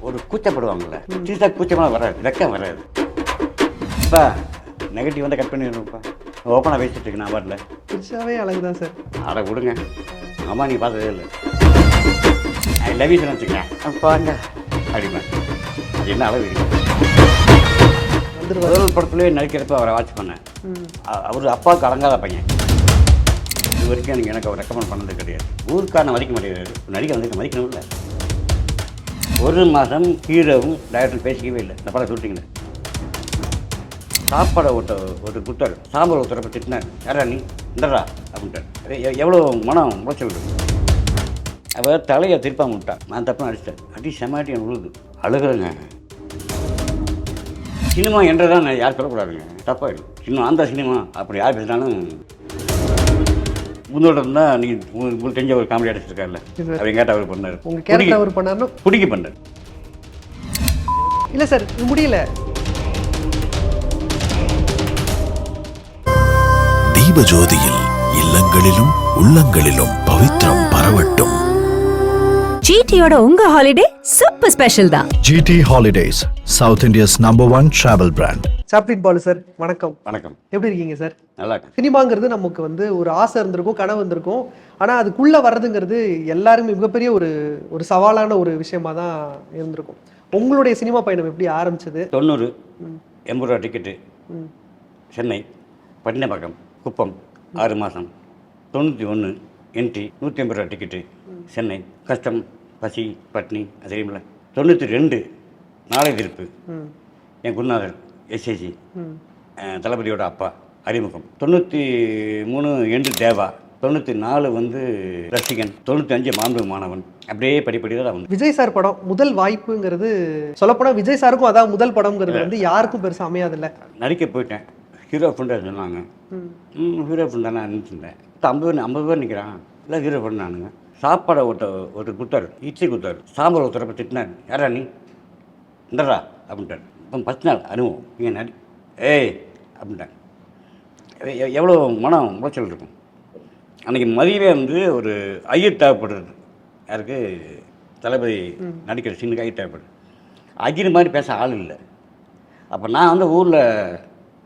ஒரு கூச்சப்படுவாங்கள்ல, சீசா கூச்சமாக வராது, வெக்கம் வராது. இப்போ நெகட்டிவ் வந்து கட் பண்ணிடுறோம்ப்பா, ஓப்பனாக பேசிட்டு இருக்கு. நான் பாட்டில் புதுசாகவே அழகு தான் சார். அதை கொடுங்க. அம்மா நீ பார்த்ததே இல்லை, ஐ லவ் யூ வச்சுக்கிறேன் பாருங்க அப்படிமா. அது என்ன அளவு இருக்கு. முதல் படத்துலேயே நடிக்கிறப்ப அவரை வாட்ச் பண்ணேன். அவர் அப்பாவுக்கு அடங்காத பையன். இது வரைக்கும் எனக்கு அவர் ரெக்கமெண்ட் பண்ணது கிடையாது. ஊருக்கான மதிக்க முடியாது, நடிக்க வந்து மதிக்கணும் இல்லை. ஒரு மாதம் ஹீரோவும் டைரக்டரும் பேசிக்கவே இல்லை. இந்த படம் ஷூட்டிங்கில் சாப்பாடை ஒரு குத்தார், சாம்பார் ஊற்றுறப்ப திட்டினார். யாரா நீ இந்தரா அப்படின்ட்டார். எவ்வளோ மனம் முளைச்சி விடுது. அவர் தலையை திருப்பாம விட்டான். நான் தப்பு அடிச்சிட்டேன். அடி செமாட்டி எனக்கு விழுது. அழுகிறேங்க. சினிமா என்றதான் நான் யார் சொல்லக்கூடாதுங்க, தப்பாயிடும். சினிமா அந்த சினிமா அப்படி யார் பேசினாலும் முன்னோட இருந்தால் நீ உங்களுக்கு தெரிஞ்ச ஒரு காமெடி அடிச்சிருக்காருல்ல, அவர் கேட்ட அவர் பண்ணார். உங்கள் கேரக்டர் அவர் பண்ணாருன்னா பிடிக்க பண்ணார். இல்லை சார், இது முடியல. தீபஜோதியில் இல்லங்களிலும் உள்ளங்களிலும் பவித்ரம் பரவட்டும். ஜிடியோட உங்க ஹாலிடே சூப்பர் ஸ்பெஷல் தான். GT Holidays, South India's #1 travel brand. Chaplin Balu sir, வணக்கம். வணக்கம். எப்படி இருக்கீங்க சார்? நல்லா இருக்கு. சினிமாங்கிறது நமக்கு வந்து ஒரு ஆசை இருந்திருக்கும், கனவு இருந்திருக்கும். ஆனால் அதுக்குள்ளே வர்றதுங்கிறது எல்லாருமே மிகப்பெரிய ஒரு சவாலான ஒரு விஷயமா தான் இருந்திருக்கும். உங்களுடைய சினிமா பயணம் எப்படி ஆரம்பிச்சது? 90 80 ரூபா டிக்கெட்டு, சென்னை பட்டினப்பாக்கம் குப்பம் 6 மாதம். 91 என்ட்ரி 150 ரூபா டிக்கெட்டு, சென்னை. கஷ்டம், பசி, பட்னி, அது தெரியுமில்ல. 92 நாளை தீர்ப்பு, என் குருநாதர் எஸ்ஏஜி தளபதியோட அப்பா அறிமுகம். 93 எண்டு தேவா. 94 வந்து ரசிகன். 95 மாண்பு மாணவன். அப்படியே படிப்படி தான் வந்து விஜய் சார் படம் முதல் வாய்ப்புங்கிறது சொல்லப்போனால் விஜய் சாருக்கும் அதான் முதல் படம்ங்கிறது வந்து யாருக்கும் பெருசாக அமையாதில்ல. நடிக்க போயிட்டேன். ஹீரோ ஃப்ரெண்டாக சொன்னாங்க. ஹீரோ ஃப்ரெண்ட் தானே நினச்சிருந்தேன். 50 பேர் நிற்கிறான். இல்லை ஹீரோ ஃப்ரெண்ட் நானுங்க. சாப்பாடை ஒரு குத்தார், இட்லி குத்தார், சாம்பார் ஊற்றுறப்ப திட்டினார். யாரா நீ இந்தரா அப்படின்ட்டார். இப்போ 10 நாள் அனுபவம். நீங்கள் நடி ஏய் அப்படின்ட்டாங்க. எவ்வளோ மனம் முளைச்சல் இருக்கும். அன்றைக்கி மதியமே வந்து ஒரு ஐயர் தேவைப்படுறது. யாருக்கு? தளபதி நடிக்கிற சீனுக்கு ஐயர் தேவைப்படுது. ஐயர் மாதிரி பேச ஆள் இல்லை. அப்போ நான் வந்து ஊரில்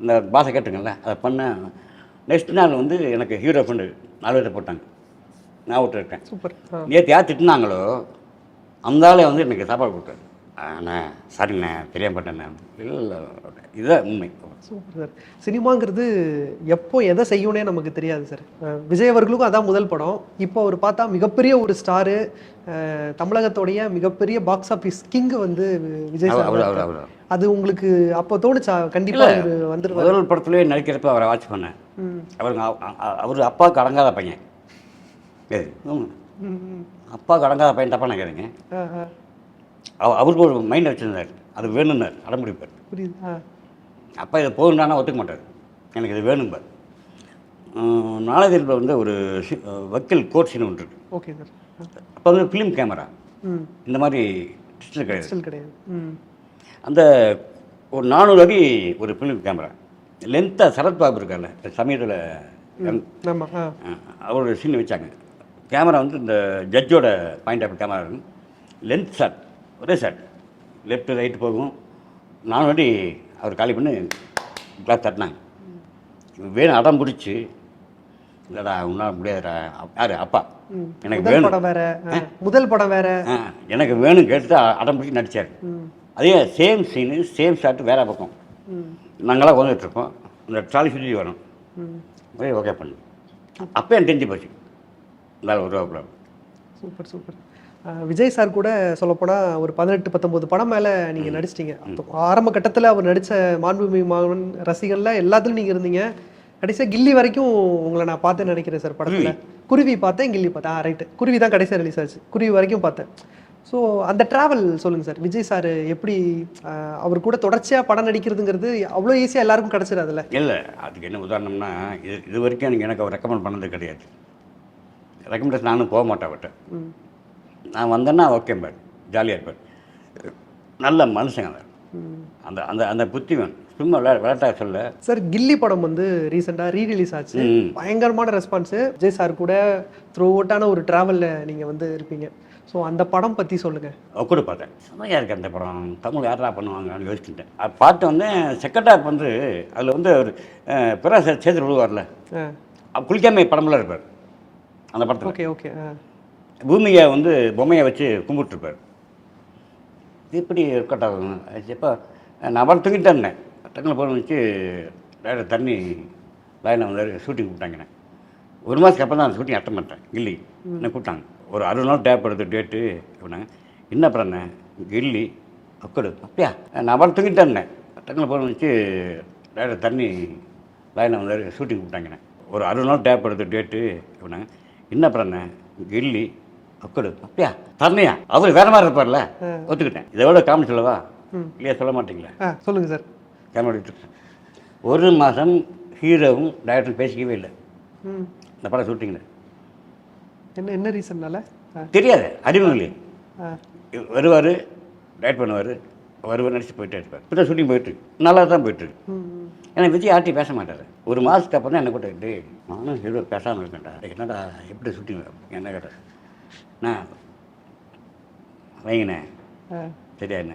இந்த பாஷை கேட்டுங்கள்ல, அதை பண்ணேன். நெக்ஸ்ட் நாள் வந்து எனக்கு ஹீரோ ஃப்ரெண்டு 4 பேரை போட்டாங்க. நான் விட்டுருக்கேன். சூப்பர். நேற்று யார் திட்டினாங்களோ அந்த ஆளை வந்து எனக்கு சாப்பாடு கொடுத்தாரு. அண்ணா சரிண்ணே தெரியாம பட்டேண்ணே. இல்லை இதுதான் உண்மை. Super sir. சினிமாங்கிறது எப்போ எதை செய்யணும்னே நமக்கு தெரியாது சார். விஜய் அவர்களுக்கும் அதான் முதல் படம். இப்போ அவர் பார்த்தா மிகப்பெரிய ஒரு ஸ்டாரு, தமிழகத்தோடைய மிகப்பெரிய பாக்ஸ் ஆஃபீஸ் கிங் வந்து விஜய் சார். அது உங்களுக்கு அப்போ தோணுச்சா? கண்டிப்பாக வந்துருவார். முதல் படத்துலேயே நடிக்கிறப்ப அவரை வாட்ச் பண்ணேன். அவர் அப்பாவுக்கு அடங்காத பையன். அப்பாவுக்கு அடங்காத பையன் தப்பா நினைக்கிறேங்க. அவருக்கு ஒரு மைண்ட் வச்சுருந்தார். அது வேணும்னார், அடம்பிடிப்பார். புரியுது. அப்பா இதை போகணுன்னா ஒத்துக்க மாட்டார். எனக்கு இது வேணும்பார். நாளைதீர்ப்பில் வந்து ஒரு வக்கீல் கோர்ட் சீன் ஒன்று இருக்குது. Okay sir. அப்போ வந்து ஃபிலிம் கேமரா இந்த மாதிரி டிஜிட்டல் கிடையாது. அந்த ஒரு 400 அடி ஒரு ஃபிலிம் கேமரா லென்த்தாக சரத்பாபு இருக்கார்ல சமயத்தில் அவரோட சீன் வச்சாங்க. கேமரா வந்து இந்த ஜட்ஜோட பாயிண்ட் ஆஃப் கேமரா இருக்கும். லென்த் ஷாட், ஒரே ஷாட், லெஃப்ட் ரைட்டு போகும். 400 அடி அவர் காலி பண்ணி கிளாஸ் தட்டினாங்க. வேணும் அடம் பிடிச்சி, இல்லைடா உன்னால் முடியாதுடா. யார்? அப்பா. எனக்கு வேணும். முதல் படம் வேற எனக்கு வேணும் கேட்டு அடம் பிடிச்சி நடித்தார். அதே சேம் சீனு சேம் ஷாட்டு வேற பக்கம். நாங்களாம் வந்துட்டுருக்கோம். அந்த ட்ராலி சுற்றி வரும். ஒரே ஓகே பண்ணு. அப்போ எனக்கு தெரிஞ்சு போச்சு இருந்தாலும் ஒரு problem. Super super. Vijay sir கூட சொல்லப்போனால் ஒரு 18-19 படம் மேலே நீங்கள் நடிச்சிட்டிங்க. ஆரம்ப கட்டத்தில் அவர் நடித்த மாண்புமிகு மாணவன் ரசிகனில் எல்லாத்துலையும் நீங்கள் இருந்தீங்க. கடைசியாக கில்லி வரைக்கும் உங்களை நான் பார்த்தேன்னு நினைக்கிறேன் சார். படத்தில் குருவி பார்த்தேன், கில்லி பார்த்தேன். ரைட்டு, குருவி தான் கடைசியாக ரிலீஸ் ஆச்சு. குருவி வரைக்கும் பார்த்தேன். ஸோ அந்த ட்ராவல் சொல்லுங்கள் சார். விஜய் சார் எப்படி அவர் கூட தொடர்ச்சியாக படம் நடிக்கிறதுங்கிறது அவ்வளோ ஈஸியாக எல்லாருக்கும் கிடச்சிடாதுல்ல? இல்லை, அதுக்கு என்ன உதாரணம்னா இது வரைக்கும் எனக்கு அவர் ரெக்கமெண்ட் பண்ணது கிடையாது. ரெக்கமெண்டேஷன் நானும் போக மாட்டேன் அவர்கிட்ட. நான் வந்தேன்னா ஓகே பேர் ஜாலியாக இருப்பார். நல்ல மனுஷங்க அந்த அந்த அந்த புத்தி வேணும். சும்மா விளையாட்டாக சொல்ல சார். கில்லி படம் வந்து ரீசெண்டாக ரீரிலீஸ் ஆச்சு. பயங்கரமான ரெஸ்பான்ஸு. விஜய் சார் கூட த்ரூ அவுட்டான ஒரு ட்ராவலில் நீங்கள் வந்து இருப்பீங்க. ஸோ அந்த படம் பற்றி சொல்லுங்கள். கூட பார்த்தேன். செம்மையாக இருக்குது அந்த படம். தமிழ் யாரா பண்ணுவாங்கன்னு யோசிச்சுட்டேன். அது பார்த்து வந்தேன். செகண்ட் ஹாஃப் வந்து அதில் வந்து ஒரு பிற சேர்த்து விழுவார்ல, குளிக்காமை படமெல்லாம் இருப்பார் அந்த படத்தில். Okay okay. பூமியை வந்து பொம்மையை வச்சு கும்பிட்டுருப்பார். இது எப்படி ஒர்க் ஆகும்? எப்போ நான் அவன் தூங்கிட்டு இருந்தேன். டக்குனு போன வச்சு டேரக்டர் தண்ணி லைனில் வந்தார். ஷூட்டிங் கூப்பிட்டாங்கண்ணே. 1 மாதத்துக்கு அப்புறம் தான் அந்த ஷூட்டிங் அட்டன் பண்ணிட்டேன். கில்லி என்ன கூப்பிட்டாங்க. ஒரு 60 நாள் டேப் எடுத்து டேட்டு அப்படின்னாங்க. என்ன பண்ண கில்லி அக்கடு அப்படியா? நான் அவன் தூங்கிட்டு இருந்தேன். டக்குனு போன வச்சு டேரக்டர் தண்ணி லைனில் வந்தார். ஷூட்டிங் கூப்பிட்டாங்கண்ணே. ஒரு 60 நாள் டேப் எடுத்து டேட்டு அப்படின்னாங்க. என்ன பண்ண கில்லி அக்கடு அப்படியா? தரணையா? அவர் வேற மாதிரி இருப்பார்ல, ஒத்துக்கிட்டேன். இதை விட காமெடி சொல்லவா? இல்லையா, சொல்ல மாட்டீங்களா? சொல்லுங்கள் சார். கேமரா எடுத்துருக்கேன். 1 மாதம் ஹீரோவும் டைரக்டரும் பேசிக்கவே இல்லை இந்த படம் ஷூட்டிங்கில். என்ன ரீசன்னால தெரியாது, அறிமுகம் இல்லையே. வருவார், டைரக்ட் பண்ணுவார், வருவார், நடிச்சு போயிட்டே இருப்பார். இப்போ தான் ஷூட்டிங் போயிட்டுருக்கு, நல்லா தான் போயிட்டுருக்கு. ஏன்னா விஜய் ஆர்ட்டி பேச மாட்டார். 1 மாதத்துக்கு அப்புறம் தான் என்ன கூட்டிட்டு நானும் ஹீரோ பேசாமல் இருக்கேன்டா. என்னடா எப்படி ஷூட்டிங் என்ன கேட்டேன். நான் வைங்கண்ணே சரியா என்ன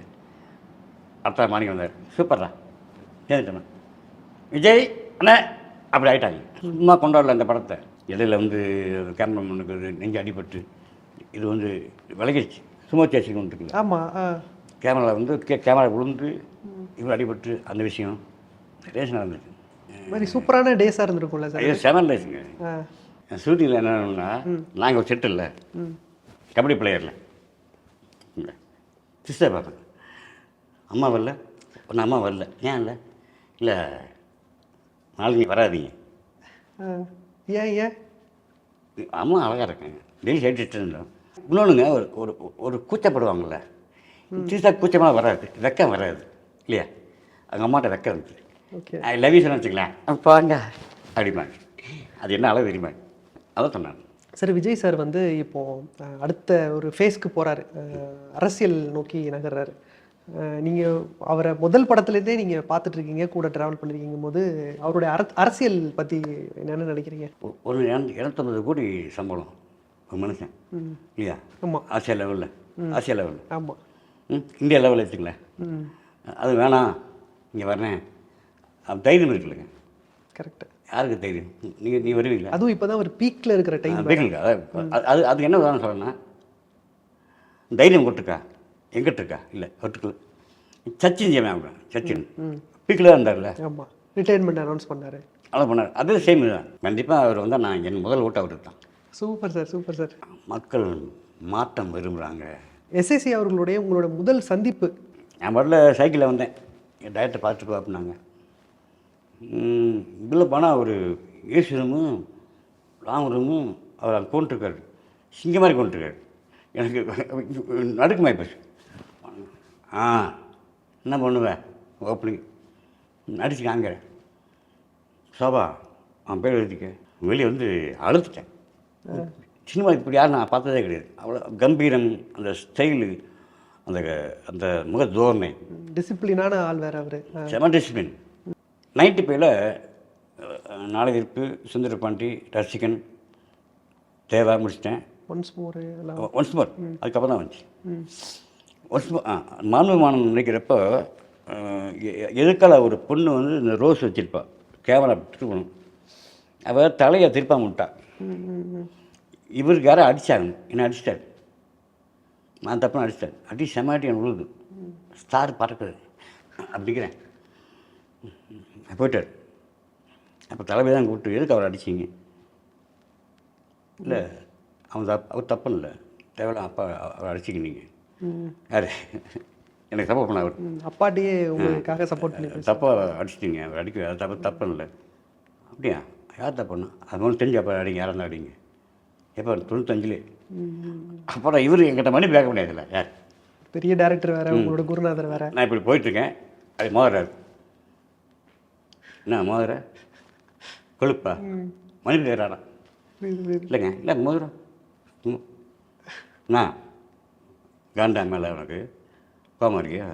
அடுத்த மாணிக்கம் வந்தார். சூப்பர்டா சேர்ந்துட்டேன். விஜய் அண்ணே அப்படி ஆகிட்டாங்க. சும்மா கொண்டாடல அந்த படத்தை. இடையில வந்து கேமராமேனுக்கு நெஞ்சு அடிபட்டு இது வந்து விலகிடுச்சு. சும்மா சேசிங் ஒன்று இருக்குல்ல, ஆமாம். கேமராவில் வந்து கேமரா விழுந்து இவ்வளோ அடிபட்டு அந்த விஷயம் ரேஷன் நடந்துச்சு. மாதிரி சூப்பரான டேஸாக இருந்திருக்கும்ல சார். இது 7 டேஸுங்க. ஷூட்டிங்கில் என்னன்னா, நாங்கள் ஒரு செட்டு இல்லை, கபடி பிளேயரில் சிஸ்டர் பார்ப்பேன். அம்மா வரல, ஒன்று அம்மா வரல. ஏன் இல்லை? இல்லை நாளைக்கு வராதீங்க. ஏன் அம்மா அழகாக இருக்காங்க, டெய்லி சைட்டு இருந்தோம். இன்னொன்றுங்க, ஒரு ஒரு ஒரு கூச்சப்படுவாங்கள்ல, சிஸ்டர் கூச்சமாக வராது, வெக்கம் வராது இல்லையா? அவங்க அம்மாட்ட வெக்கம் இருந்துச்சு. ஓகே, ஐ லவ் யூ சொன்னு வச்சுக்கலாம், பாங்க அப்படிமாங்க. அது என்ன அளவு தெரியுமா? அதான் சொன்னாங்க. சரி, விஜய் சார் வந்து இப்போது அடுத்த ஒரு ஃபேஸ்க்கு போகிறாரு, அரசியல் நோக்கி நகர்றாரு. நீங்கள் அவரை முதல் படத்துலேருந்தே நீங்கள் பார்த்துட்ருக்கீங்க, கூட ட்ராவல் பண்ணியிருக்கீங்க போது அவருடைய அரசியல் பற்றி என்னென்னு நினைக்கிறீங்க? ஒரு 250 கோடி சம்பளம் ஒரு மனுஷன் இல்லையா? ஆமாம். ஆசியா லெவலில், ஆசியா லெவலில், ஆமாம், இந்தியா லெவலில் வச்சுங்களேன். அது வேணாம், இங்கே வரேன், தைரியம் இருக்குல்லங்க. கரெக்டு. யாருக்கு தைரியம்? நீ வருவீங்களா? அதுவும் இப்போ தான் ஒரு பீக்கில் இருக்கிற டைம். பீக்கில் அது அதுக்கு என்ன உதாரணம் சொல்லணும்னா, தைரியம் கொட்டுருக்கா? எங்கிட்ட இருக்கா? இல்லை, ஒட்டுக்கல. சச்சின் ஜெயமே சச்சின் பீக்கில் தான் இருந்தார்ல. ஆமாம், ரிட்டையர்மெண்ட் அனௌன்ஸ் பண்ணார், அவ்வளோ பண்ணார். அதே சேம் தான். கண்டிப்பாக அவர் வந்தால் நான் என் முதல் ஓட்டு அவருக்கு தான். Super sir, super sir. மக்கள் மாற்றம் விரும்புகிறாங்க. எஸ்எஸ்சி அவர்களுடைய உங்களோட முதல் சந்திப்பு? நான் வரல, சைக்கிளில் வந்தேன். என் டைரக்டர் பார்த்துட்டு அப்படின்னாங்க. இதில் போனால் ஒரு ஈஸ்வரமும் ராமரமும் அவர் அங்கே கொண்டுருக்காரு, சிங்க மாதிரி கொண்டுருக்காரு. எனக்கு நடுக்குமாய் போச்சு. என்ன பண்ணுவேன், ஓப்பனிங் நடிச்சு காங்கிறேன். சோபா அவன் பேர் எழுதிக்க வெளியே வந்து அழுத்துட்டேன். சினிமா இப்படி யாரும் நான் பார்த்ததே கிடையாது. அவ்வளோ கம்பீரம், அந்த ஸ்டைலு, அந்த அந்த முக தோரணை, டிசிப்ளினான ஆள் வேறு அவர். 7 டிசிப்ளின். 95ல் நாளெதிர்ப்பு, சுந்தர பாண்டி, ரசிகன், தேவா முடிச்சிட்டேன். ஒன்ஸ் மோர் அதுக்கப்புறம் தான் வந்துச்சு. ஒன்ஸ் மோர் மாணவ நினைக்கிறப்போ எதுக்கால ஒரு பொண்ணு வந்து இந்த ரோஸ் வச்சுருப்பா, கேமரா திருப்பணும், அவள் தலையை திருப்பாம விட்டா. இவருக்கு யாரும் அடித்தாங்க, என்ன அடிச்சிட்டாரு, நான் தப்புன்னு அடிச்சிட்டேன். அடி செமாட்டி என் விழுது, ஸ்டார் பறக்குது அப்படிங்கிறேன். போயிட்டார். அப்போ தலைமை தான் கூப்பிட்டு, எதுக்கு அவர் அடிச்சிங்க? இல்லை, அவர் தப்பு இல்லை, தேவையில்ல அப்பா அவர் அடிச்சிங்க. நீங்கள் யார் எனக்கு சப்போர்ட் பண்ண? அவர் அப்பாட்டியே உங்களுக்காக சப்போர்ட் பண்ணி தப்பாக அடிச்சிட்டிங்க, அவர் அடிக்க அது தப்பு இல்லை. அப்படியா? யார் தப்புண்ணா? அது ஒன்று தெரிஞ்சு அப்போ அடிங்க, யாராக இருந்தால் அடிங்க. எப்போ 95லே. அப்புறம் இவர் எங்கிட்ட மணி பேக்க முடியாதுல்ல. யார் பெரிய டேரக்டர் வேறு, உங்களோட குருநாதர் வேறு. நான் இப்படி போயிட்டுருக்கேன், அது மோதுறாரு. என்ன மோதுற கொழுப்பா? மணி பேராடா இல்லைங்க, இல்லை மோதுறோம். நான் காண்டா மேலே உனக்கு கோமா இருக்கியா?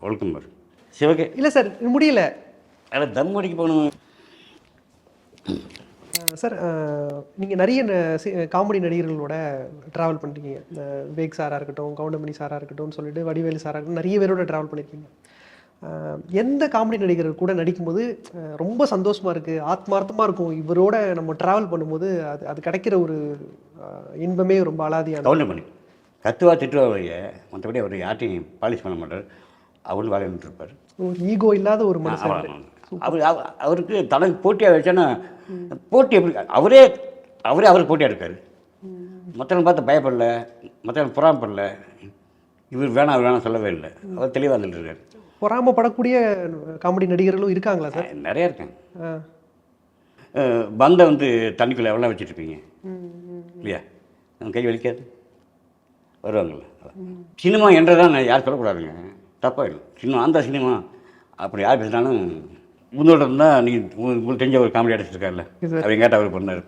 ஒழுக்கம் பாரு சிவகே. இல்லை சார், முடியல. அதில் தம் அடிக்க போகணும். சார் நீங்கள் நிறைய காமெடி நடிகர்களோட ட்ராவல் பண்ணிருக்கீங்க. இந்த விவேக் சாராக இருக்கட்டும், கவுண்டமணி சாராக இருக்கட்டும் சொல்லிட்டு வடிவேலு சாராக இருக்கட்டும், நிறைய பேரோட ட்ராவல் பண்ணியிருக்கீங்க. எந்த காமெடி நடிகர்கள் கூட நடிக்கும்போது ரொம்ப சந்தோஷமாக இருக்குது, ஆத்மார்த்தமாக இருக்கும், இவரோட நம்ம ட்ராவல் பண்ணும்போது அது அது கிடைக்கிற ஒரு இன்பமே ரொம்ப அலாதியான. கவுண்டமணி கத்துவா திட்டுவா வழிய மற்றபடி அவர் யார்ட்டையும் பாலிஷ் பண்ண மாட்டார். அவரு வேலை இருப்பார். ஒரு ஈகோ இல்லாத ஒரு மனுஷன். அவருக்கு தனக்கு போட்டியாக வச்சோன்னா போட்டி எப்படி அவருக்கு போட்டியாக இருக்கார். மற்றவங்க பார்த்து பயப்படல, மற்றவங்க பொறாமப்படல, இவர் வேணாம் அவர் வேணாம் சொல்லவே இல்லை. அவர் தெளிவாக இருந்துட்டு இருக்காரு. பொறாமப்படக்கூடிய காமெடி நடிகர்களும் இருக்காங்களா சார்? நிறையா இருக்காங்க. பந்தை வந்து தண்ணிக்குள்ளே எவ்வளோ வச்சுட்ருப்பீங்க இல்லையா? கை வலிக்காது வருவாங்கள்ல. சினிமா என்றதான் யார் சொல்லக்கூடாதுங்க, தப்பாக இல்லை. சினிமா அந்த சினிமா அப்படி யார் பேசினாலும் முன்னோட இருந்தால் நீ உங்களுக்கு தெரிஞ்ச ஒரு காமெடி ஆர்டிஸ்ட் இருக்கார்ல, அவர் எங்கிட்ட அவர் பண்ணார்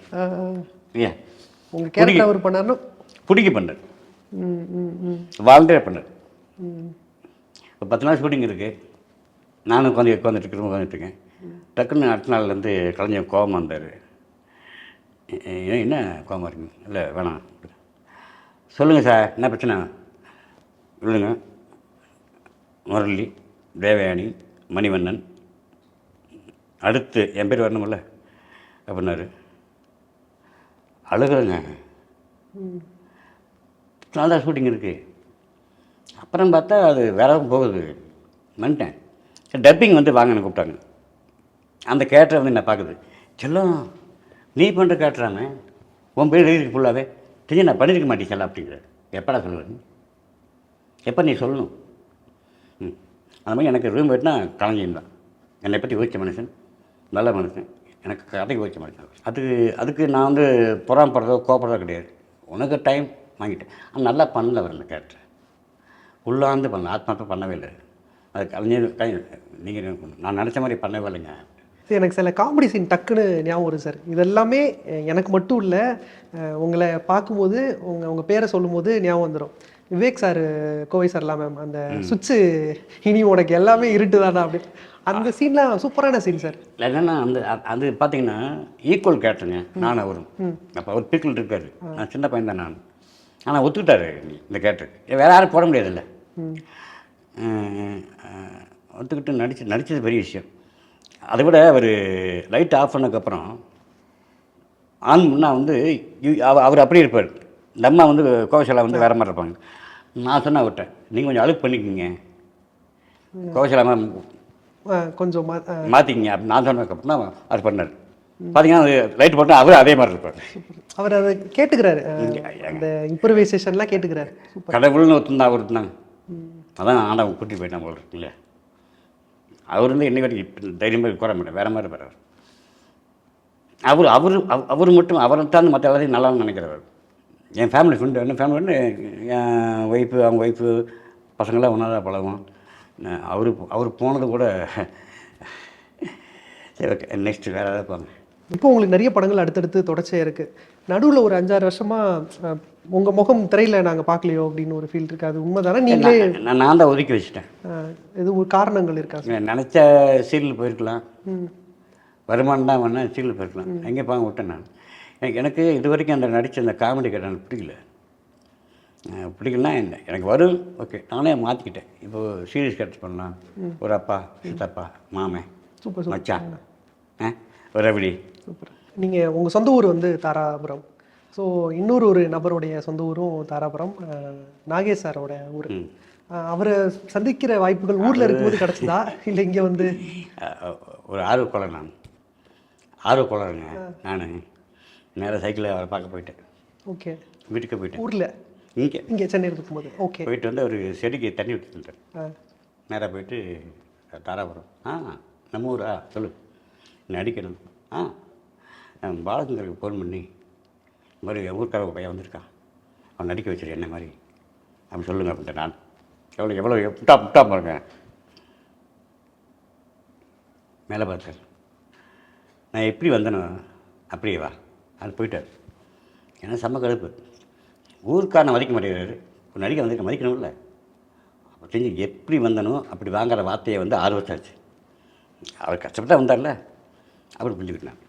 இல்லையா? உங்கள் கேரக்டர் அவர் பண்ணார்னா பிடிக்க பண்ணார், வாலண்டியர் பண்ணார். இப்போ 10 நாள் ஷூட்டிங் இருக்குது, நானும் உட்காந்துட்ருக்கேன். டக்குன்னு அடுத்த நாள்லேருந்து கலைஞர் கோபமாக இருந்தார். என்ன கோபமாக இருக்குங்க? இல்லை வேணாம், சொல்லுங்கள் சார் என்ன பிரச்சனை சொல்லுங்க. முரளி, தேவயானி, மணிவண்ணன், அடுத்து என் பேர் வரணுமில்ல அப்படின்னாரு. அழுகிறேங்க. நல்லா ஷூட்டிங் இருக்குது. அப்புறம் பார்த்தா அது வேற போகுது வந்துட்டேன். டப்பிங் வந்து வாங்கன்னு கூப்பிட்டாங்க. அந்த கேரக்டரை வந்து என்ன பார்க்குது, செல்லம் நீ பண்ணுற கேரக்டராங்க, உன் பேர் எழுதிருக்கு ஃபுல்லாகவே தெரிஞ்சு நான் பண்ணியிருக்க மாட்டேன் செல்லம் அப்படிங்கிற. எப்படா சொல்லுவேன், எப்போ நீ சொல்லணும். அந்த மாதிரி எனக்கு ரூம் போய்ட்டுனா கலைஞன் தான் என்னை பற்றி யோசிச்ச மனுஷன், நல்ல மனுஷன், எனக்கு கதைக்கு யோசிச்ச மனுஷன். அதுக்கு நான் வந்து புறாமப்படுறதோ கோப்படுறதோ கிடையாது. உனக்கு டைம் வாங்கிட்டேன். ஆனால் நல்லா பண்ணல அவர் அந்த கேரக்டர், உள்ளாந்து பண்ணல, ஆத்மார்த்தம் பண்ணவே இல்லை. அது கலைஞர் நீங்கள் நான் நினச்ச மாதிரி பண்ணவே இல்லைங்க. சரி, எனக்கு சில காமெடி சீன் டக்குன்னு ஞாபகம் வரும் சார். இதெல்லாமே எனக்கு மட்டும் இல்லை, உங்களை பார்க்கும்போது உங்கள் பேரை சொல்லும்போது ஞாபகம் வந்துடும். விவேக் சார், கோவை சார்லாம் மேம், அந்த சுவிட்சு இனி உனக்கு எல்லாமே இருட்டு தானா அப்படி, அந்த சீன்லாம் சூப்பரான சீன் சார். என்னென்னா அது பார்த்தீங்கன்னா ஈக்குவல் கேரக்டருங்க நான் அவரும். அப்போ அவர் பீக்கில் இருக்காரு, நான் சின்ன பையன் தான் நான். ஆனால் ஒத்துக்கிட்டாரு இந்த கேரக்டருக்கு, வேறு யாரும் போட முடியாதுல்ல. ஒத்துக்கிட்டு நடித்தது பெரிய விஷயம். அதை விட அவர் லைட் ஆஃப் பண்ணதுக்கப்புறம் ஆன் முன்னால் வந்து அவர் அப்படியே இருப்பார். இந்த அம்மா வந்து கோவசாலா வந்து வேறு மாதிரி இருப்பாங்க. நான் சொன்ன அவர்கிட்ட நீங்கள் கொஞ்சம் அழுக்கு பண்ணிக்கிங்க, கோவசாலா கொஞ்சம் மாற்றிக்கிங்க அப்படின்னு நான் சொன்னதுக்கப்புறம் தான் அவர் பண்ணார். பார்த்தீங்கன்னா அது லைட் போட்டால் அவர் அதே மாதிரி இருப்பார். அவர் அதை கேட்டுக்கிறாரு, அந்த இம்ப்ரூவைசேஷன்லாம் கேட்டுக்கிறாரு. கடவுள்னு ஒருத்தந்தா அவர் இருந்தாங்க, அதான் ஆண்டவன் கூட்டி போயிட்டான் போல இருக்கு இல்லையா? அவர் வந்து என்னை வரைக்கும் தைரியமாக குறை மாட்டேன், வேறு மாதிரி இருப்பார் அவர். அவர் மட்டும் அவரை தான் மற்ற எல்லாத்தையும் நல்லா நினைக்கிறவர். என் ஃபேமிலி ஃப்ரெண்டு, என்ன ஃபேமிலி ஃப்ரெண்டு, என் ஒய்ஃபு, அவங்க ஒய்ஃபு, பசங்களாம் ஒன்றா தான் பழகும். அவர் போனது கூட சரி ஓகே நெக்ஸ்ட்டு வேறு ஏதாவது போங்க. இப்போ உங்களுக்கு நிறைய படங்கள் அடுத்தடுத்து தொடர்ச்சியாக இருக்குது. நடுவில் ஒரு 5-6 வருஷமாக உங்கள் முகம் திரையில் நாங்கள் பார்க்கலையோ அப்படின்னு ஒரு ஃபீல் இருக்குது. அது உண்மை தானே? நீங்களே நான் தான் ஒதுக்கி வச்சுட்டேன். எது ஒரு காரணங்கள் இருக்கா? நினச்ச சீரியல் போயிருக்கலாம், வருமானம் தான் வேணா சீரியல் போயிருக்கலாம், எங்கே பார்க்க விட்டேன் நான். எனக்கு இது வரைக்கும் அந்த நடித்த அந்த காமெடி கேட்டால் பிடிக்கலன்னா என்ன, எனக்கு வரும் ஓகே, நானே மாற்றிக்கிட்டேன். இப்போது சீரியஸ் கேரக்டர் பண்ணலாம், ஒரு அப்பா, சித்தப்பா, மாமன், சூப்பர் மச்சான், ஒரு அப்படி. சூப்பர். நீங்கள் உங்கள் சொந்த ஊர் வந்து தாராபுரம். ஸோ இன்னொரு நபருடைய சொந்த ஊரும் தாராபுரம், நாகேஷ் சாரோட ஊர். அவரை சந்திக்கிற வாய்ப்புகள் ஊரில் இருக்கும்போது கிடச்சிதா இல்லை இங்கே வந்து? ஒரு ஆர்வக்கோளர், நான் ஆர்வக்கோளருங்க. நான் நேராக சைக்கிளில் அவரை பார்க்க போயிட்டேன். ஓகே, வீட்டுக்கு போயிட்டேன். ஊரில் இங்கே சென்னையில் இருக்கும்போது ஓகே போயிட்டு வந்து ஒரு செடிக்கு தண்ணி ஊற்றிட்டேன். நேராக போயிட்டு தாராபுரம், நம்ம ஊரா சொல்லு, நடிக்கணும். பாலச்சந்தருக்கு ஃபோன் பண்ணி இந்த மாதிரி ஊர்க்கார பையன் வந்திருக்கான், அவன் நடிக்க வச்சிரு என்ன மாதிரி அப்படி சொல்லுங்க அப்படின்ட்டு. நான் எவ்வளோ முட்டா பாருங்க. மேலே பார்த்தார், நான் எப்படி வந்தேனோ அப்படியே வா அது போயிட்டார். ஏன்னா செம்ம கடுப்பு, ஊருக்காரனை மதிக்க மாட்டேங்கிறாரு, ஒரு நடிகை வந்திருக்க மதிக்கணும்ல. அப்போ தெரிஞ்சு எப்படி வந்தனோ அப்படி வாங்குற வார்த்தையை வந்து 6 வருஷம் ஆச்சு. அவர் கஷ்டப்பட்டா வந்தார்ல, அப்படி புரிஞ்சுக்கிட்டேன்.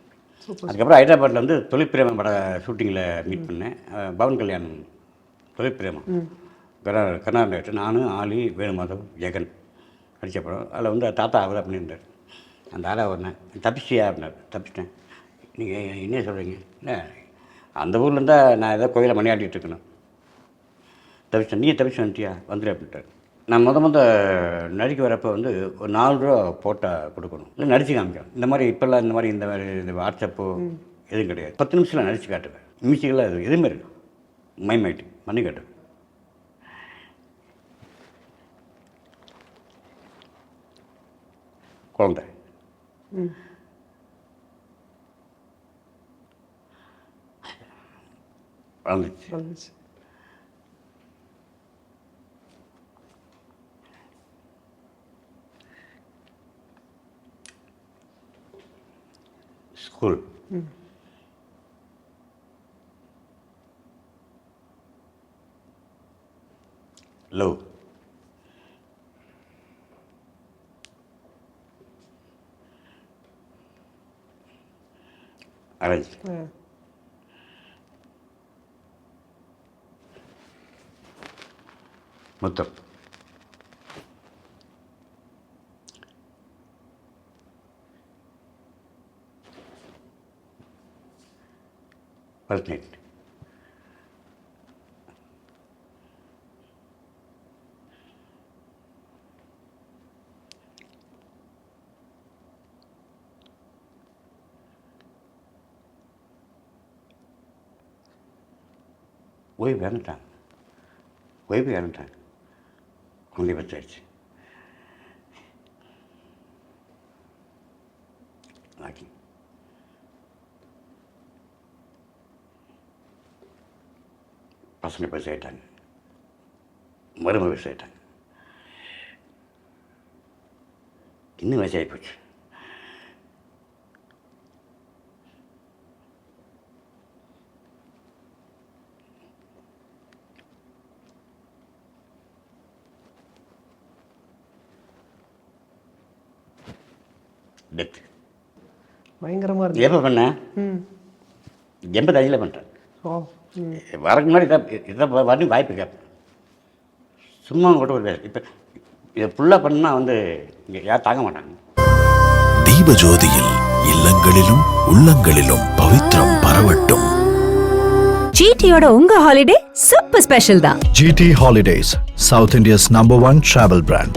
அதுக்கப்புறம் ஹைதராபாத்தில் வந்து தொழிற்பிரேமம் பட ஷூட்டிங்கில் மீட் பண்ணேன். பவன் கல்யாணம் தொழிற்பிரேமம் கர்நாடகா. நானும் ஆலி, வேணுமாதவ், ஜெகன் நடித்த படம். அதில் வந்து தாத்தா அவர் தான் பண்ணியிருந்தார். அந்த ஆளாக வரேன் தப்பிச்சியா அப்படின்னார். தப்பிச்சிட்டேன். நீங்கள் என்ன சொல்கிறீங்க? இல்லை அந்த ஊரில் இருந்தால் நான் ஏதோ கோயிலை மணியாட்டிகிட்டு இருக்கணும். தப்பிச்சேன். நீ தப்பிச்சு வந்துட்டியா வந்துடு அப்படின்ட்டார். நான் முத நடிக்க வரப்போ வந்து ஒரு 4 ரூபா போட்டால் கொடுக்கணும், இல்லை நடிச்சு காமிக்கணும். இந்த மாதிரி இப்போல்லாம் இந்த மாதிரி இந்த வாட்ஸ்அப்போ எதுவும் கிடையாது. 10 நிமிஷத்தில் நடித்து காட்டுவேன். மியூசிக்கெல்லாம் அது எதுவுமே இருக்கு மைமாயிட்டு பண்ணி காட்டுவேன். குழந்தை வளர்ந்துச்சு. ஸ்கூல் லவ் அரேஞ்ச் முத்தம் ஃபர்ஸ்ட் நைட் ஓய்வு இறந்துட்டாங்க. குழந்தை பச்சாச்சு. ஆக்கி பசங்க பேச ஆயிட்டாங்க, மருமக பேச ஆயிட்டாங்க. இன்னும் வயசாகி போச்சு. டெத் பயங்கரமாக இருக்கு. எப்போ பண்ணேன்? 85 பண்ணுறேன். வரக்கு முன்னாடி இதை வரணும் வாய்ப்பு கேட்பேன். சும்மா கூட ஒரு இப்போ இதை ஃபுல்லாக பண்ணால் வந்து இங்கே யாரும் தாங்க மாட்டாங்க. தீபஜோதியில் இல்லங்களிலும் உள்ளங்களிலும் பவித்ரம் பரவட்டும். ஜிடியோட உங்க ஹாலிடே சூப்பர் ஸ்பெஷல் தான். GT Holidays, South India's #1 travel brand.